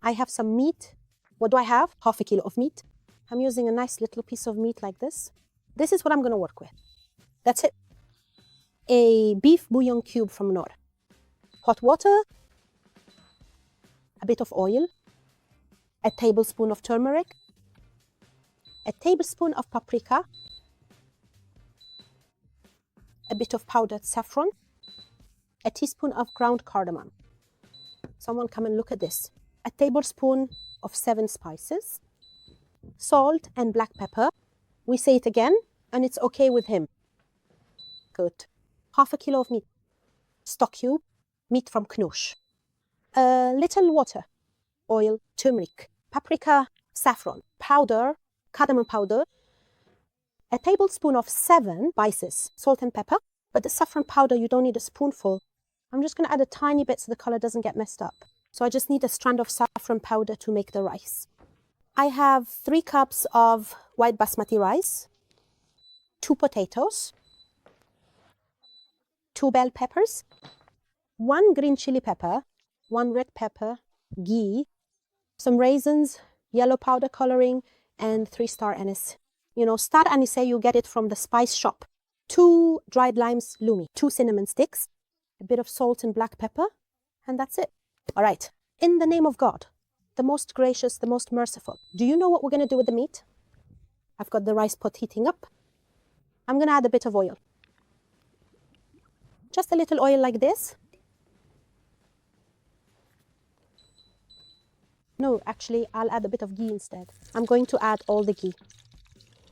I have some meat. What do I have? Half a kilo of meat. I'm using a nice little piece of meat like this. This is what I'm going to work with. That's it. A beef bouillon cube from Nor. Hot water, a bit of oil, a tablespoon of turmeric, a tablespoon of paprika, a bit of powdered saffron, a teaspoon of ground cardamom. Someone come and look at this. A tablespoon of 7 spices, salt and black pepper. We say it again, and it's okay with him. Good. Half a kilo of meat. Stock cube, meat from Knush. A little water, oil, turmeric, paprika, saffron, powder, cardamom powder, a tablespoon of 7 spices, salt and pepper. But the saffron powder, you don't need a spoonful. I'm just going to add a tiny bit so the color doesn't get messed up. So I just need a strand of saffron powder to make the rice. I have 3 cups of white basmati rice, 2 potatoes, 2 bell peppers, 1 green chili pepper, 1 red pepper, ghee, some raisins, yellow powder coloring, and 3-star anise. You know, star anise, you get it from the spice shop. 2 dried limes, lumi, 2 cinnamon sticks, a bit of salt and black pepper, and that's it. All right, in the name of God, the most gracious, the most merciful, do you know what we're going to do with the meat? I've got the rice pot heating up. I'm going to add a bit of oil. Just a little oil like this. No, actually, I'll add a bit of ghee instead. I'm going to add all the ghee.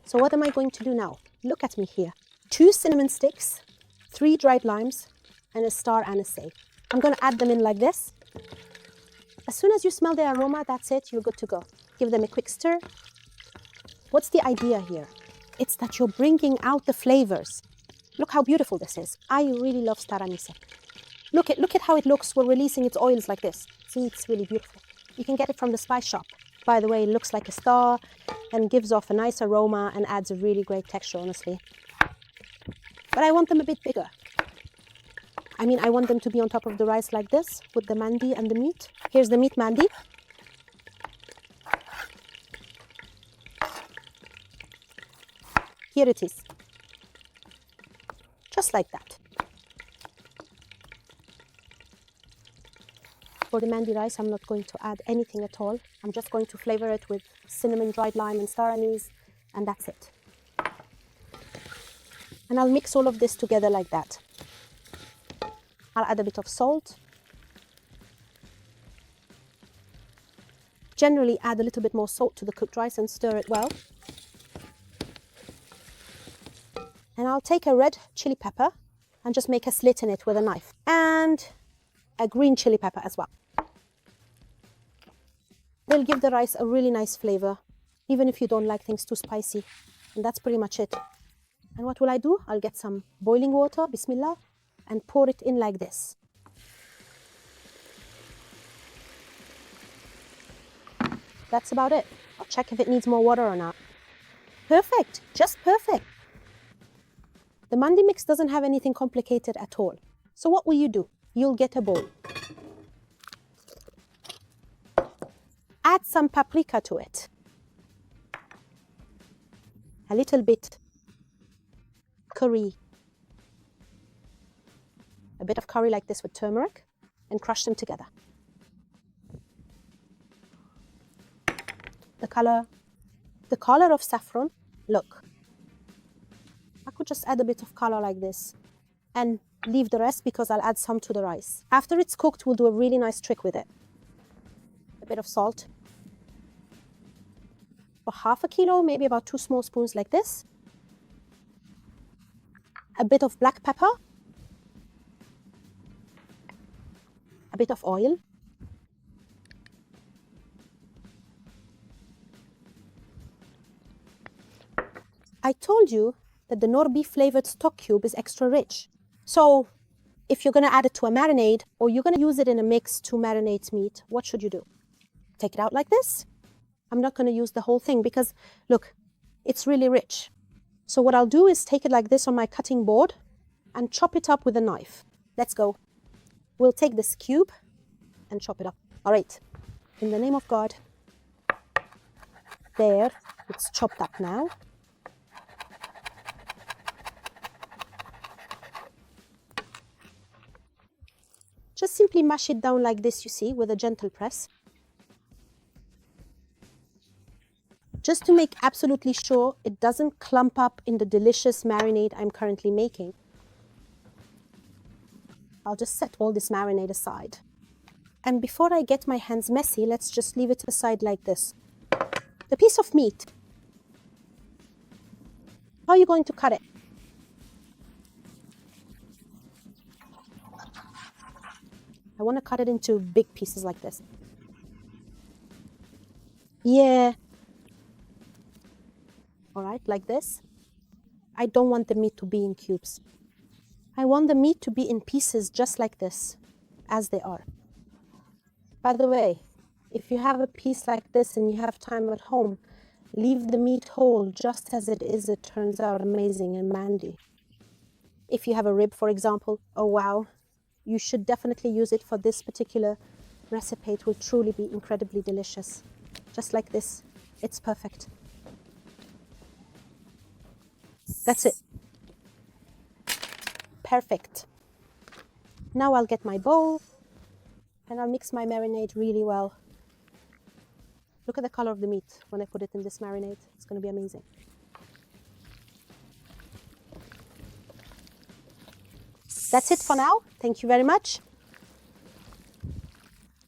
So what am I going to do now? Look at me here. 2 cinnamon sticks, 3 dried limes, and a star anise. I'm going to add them in like this. As soon as you smell the aroma, that's it, you're good to go. Give them a quick stir. What's the idea here? It's that you're bringing out the flavors. Look how beautiful this is. I really love star anise. Look at how it looks. We're releasing its oils like this. See, it's really beautiful. You can get it from the spice shop. By the way, it looks like a star and gives off a nice aroma and adds a really great texture, honestly. But I want them a bit bigger. I mean, I want them to be on top of the rice like this with the mandi and the meat. Here's the meat mandi. Here it is. Just like that. For the mandi rice, I'm not going to add anything at all. I'm just going to flavor it with cinnamon, dried lime, and star anise, and that's it. And I'll mix all of this together like that. I'll add a bit of salt. Generally, add a little bit more salt to the cooked rice and stir it well. And I'll take a red chili pepper and just make a slit in it with a knife. And a green chili pepper as well. They'll give the rice a really nice flavor, even if you don't like things too spicy. And that's pretty much it. And what will I do? I'll get some boiling water, bismillah, and pour it in like this. That's about it. I'll check if it needs more water or not. Perfect, just perfect. The mandi mix doesn't have anything complicated at all. So what will you do? You'll get a bowl. Add some paprika to it. A little bit curry. A bit of curry like this with turmeric, and crush them together. The color of saffron, look. I could just add a bit of color like this and leave the rest because I'll add some to the rice. After it's cooked, we'll do a really nice trick with it. A bit of salt. For half a kilo, maybe about 2 small spoons like this. A bit of black pepper. A bit of oil. I told you that the Nor beef flavored stock cube is extra rich. So if you're going to add it to a marinade or you're going to use it in a mix to marinate meat, what should you do? Take it out like this. I'm not going to use the whole thing because, look, it's really rich. So what I'll do is take it like this on my cutting board and chop it up with a knife. Let's go. We'll take this cube and chop it up. All right. In the name of God. There, it's chopped up now. Just simply mash it down like this, you see, with a gentle press. Just to make absolutely sure it doesn't clump up in the delicious marinade I'm currently making. I'll just set all this marinade aside. And before I get my hands messy, let's just leave it aside like this. The piece of meat. How are you going to cut it? I want to cut it into big pieces like this. Yeah. All right, like this. I don't want the meat to be in cubes. I want the meat to be in pieces just like this, as they are. By the way, if you have a piece like this and you have time at home, leave the meat whole just as it is. It turns out amazing and mandi. If you have a rib, for example, oh wow, you should definitely use it for this particular recipe. It will truly be incredibly delicious. Just like this, it's perfect. That's it. Perfect. Now I'll get my bowl and I'll mix my marinade really well. Look at the color of the meat when I put it in this marinade. It's going to be amazing. That's it for now. Thank you very much.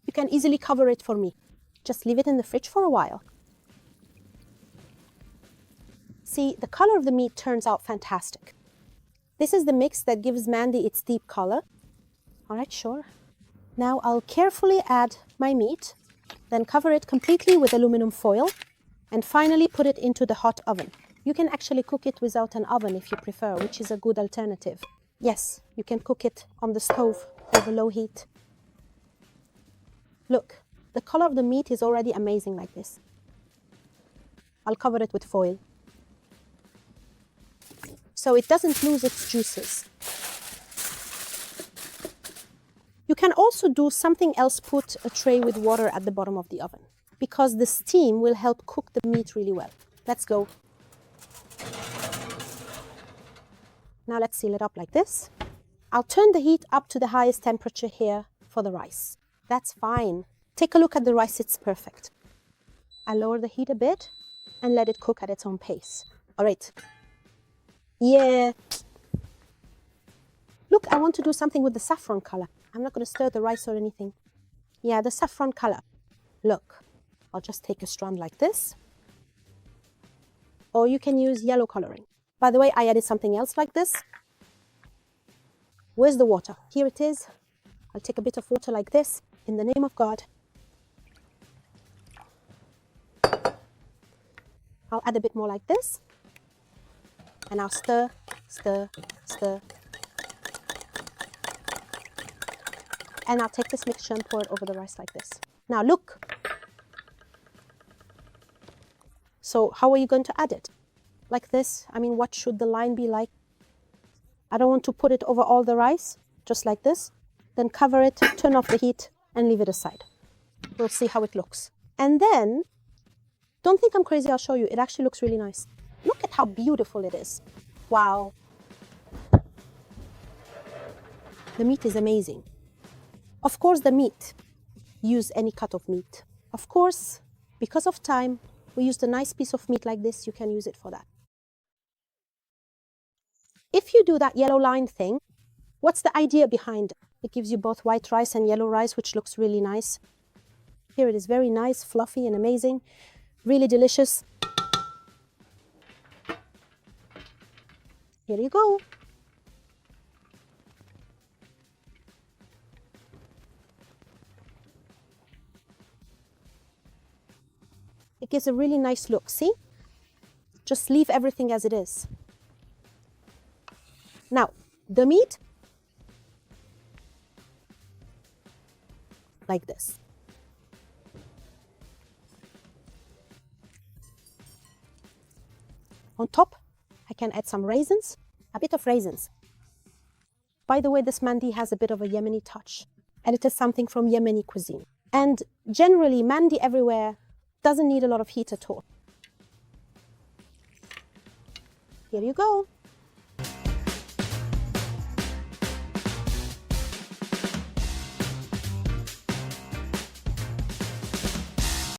You can easily cover it for me. Just leave it in the fridge for a while. See, the color of the meat turns out fantastic. This is the mix that gives mandi its deep color. All right, sure. Now I'll carefully add my meat, then cover it completely with aluminum foil, and finally put it into the hot oven. You can actually cook it without an oven if you prefer, which is a good alternative. Yes, you can cook it on the stove over low heat. Look, the color of the meat is already amazing like this. I'll cover it with foil so it doesn't lose its juices. You can also do something else, put a tray with water at the bottom of the oven, because the steam will help cook the meat really well. Let's go. Now let's seal it up like this. I'll turn the heat up to the highest temperature here for the rice. That's fine. Take a look at the rice, it's perfect. I'll lower the heat a bit and let it cook at its own pace. All right. Yeah. Look, I want to do something with the saffron color. I'm not going to stir the rice or anything. Yeah, the saffron color. Look, I'll just take a strand like this. Or you can use yellow coloring. By the way, I added something else like this. Where's the water? Here it is. I'll take a bit of water like this, in the name of God. I'll add a bit more like this. And I'll stir, stir, stir. And I'll take this mixture and pour it over the rice like this. Now look. So how are you going to add it? Like this? I mean, what should the line be like? I don't want to put it over all the rice, just like this. Then cover it, turn off the heat, and leave it aside. We'll see how it looks. And then, don't think I'm crazy, I'll show you. It actually looks really nice. Look at how beautiful it is. Wow. The meat is amazing. Of course, the meat. Use any cut of meat. Of course, because of time, we used a nice piece of meat like this. You can use it for that. If you do that yellow line thing, what's the idea behind it? It gives you both white rice and yellow rice, which looks really nice. Here it is, very nice, fluffy and amazing. Really delicious. Here you go. It gives a really nice look, see? Just leave everything as it is. Now, the meat, like this. On top, I can add some raisins, a bit of raisins. By the way, this mandi has a bit of a Yemeni touch, and it is something from Yemeni cuisine. And generally, mandi everywhere doesn't need a lot of heat at all. Here you go.